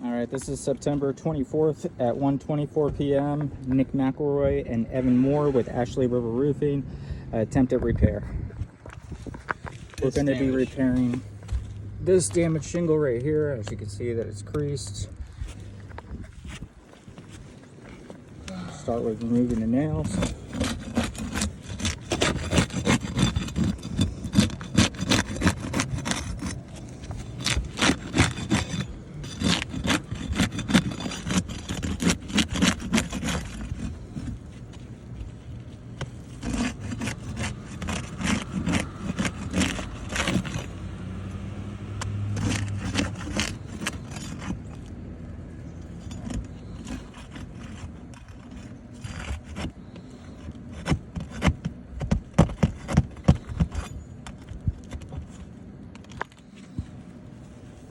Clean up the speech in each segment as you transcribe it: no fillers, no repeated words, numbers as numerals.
All right, this is September 24th at 1:24 p.m. Nick McElroy and Evan Moore with Ashley River Roofing attempted repair. We're going to be repairing this damaged shingle right here. As you can see that it's creased. Start with removing the nails.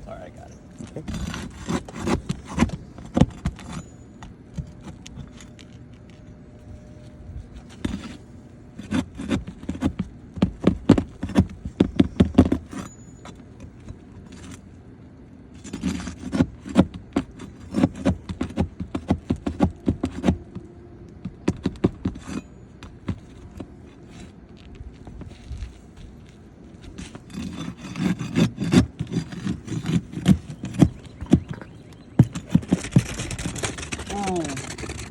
All right, I got it. Okay.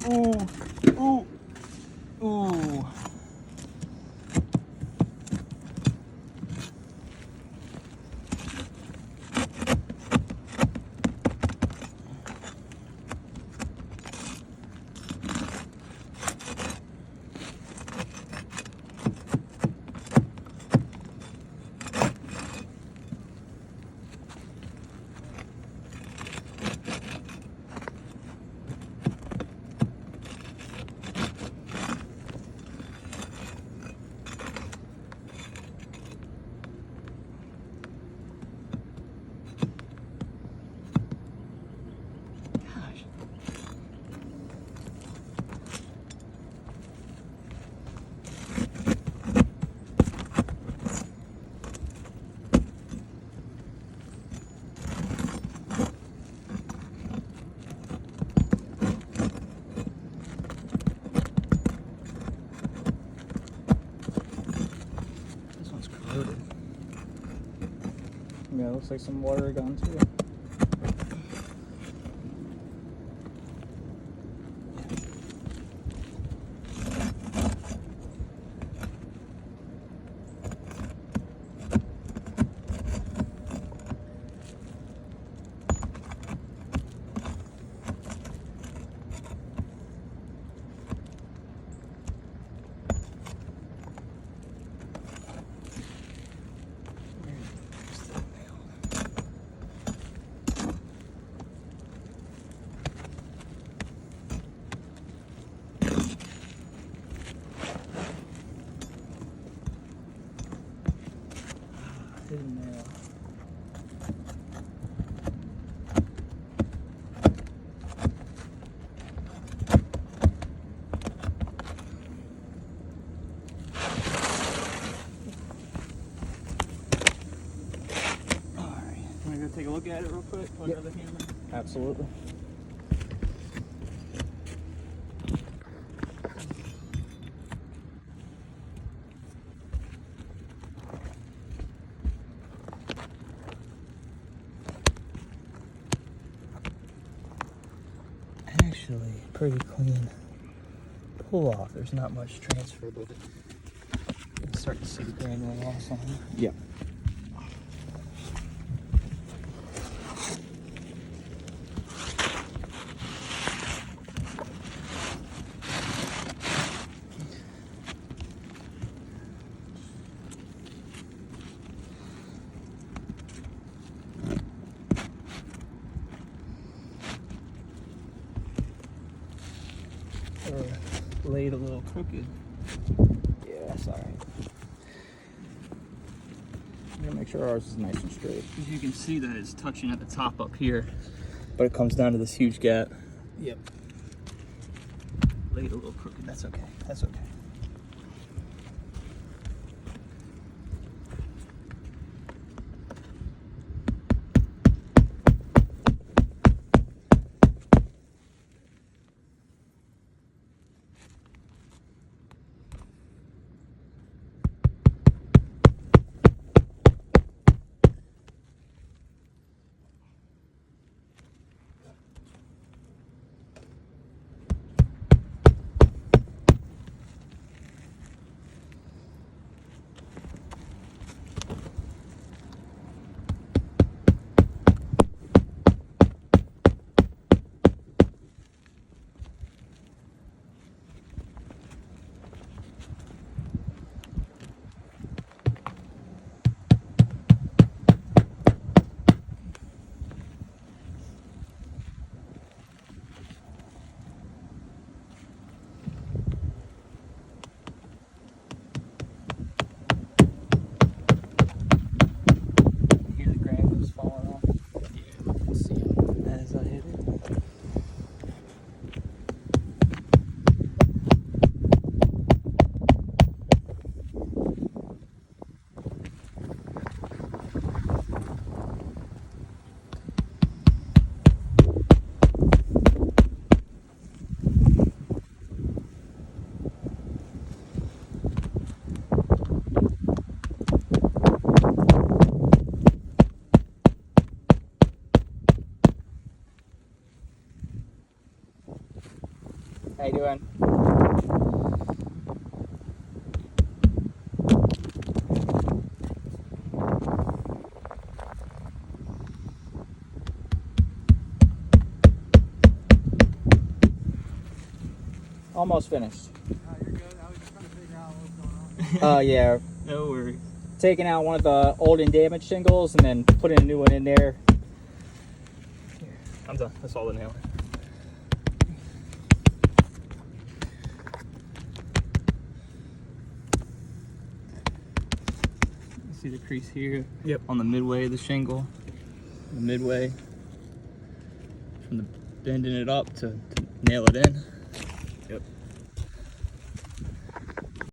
Ooh. Gosh. This one's corroded. Yeah, it looks like some water got into it. Still nailed. Hidden nail. All right, want to go take a look at it real quick? Put Yep. another hammer. Absolutely. Actually, pretty clean pull off. There's not much transfer, but you can start to see the granular loss on it. Yeah. Or laid a little crooked. Yeah, sorry. I'm gonna make sure ours is nice and straight. As you can see that it's touching at the top up here, but it comes down to this huge gap. Yep. Laid a little crooked. That's okay. That's okay. How you doing? Almost finished. You're good. I was just trying to figure out what was going on. Yeah. No worries. Taking out one of the old and damaged shingles and then putting a new one in there. Here, I'm done. That's all the nailing. You see the crease here? Yep. On the midway of the shingle. The midway. From the bending it up to nail it in. Yep.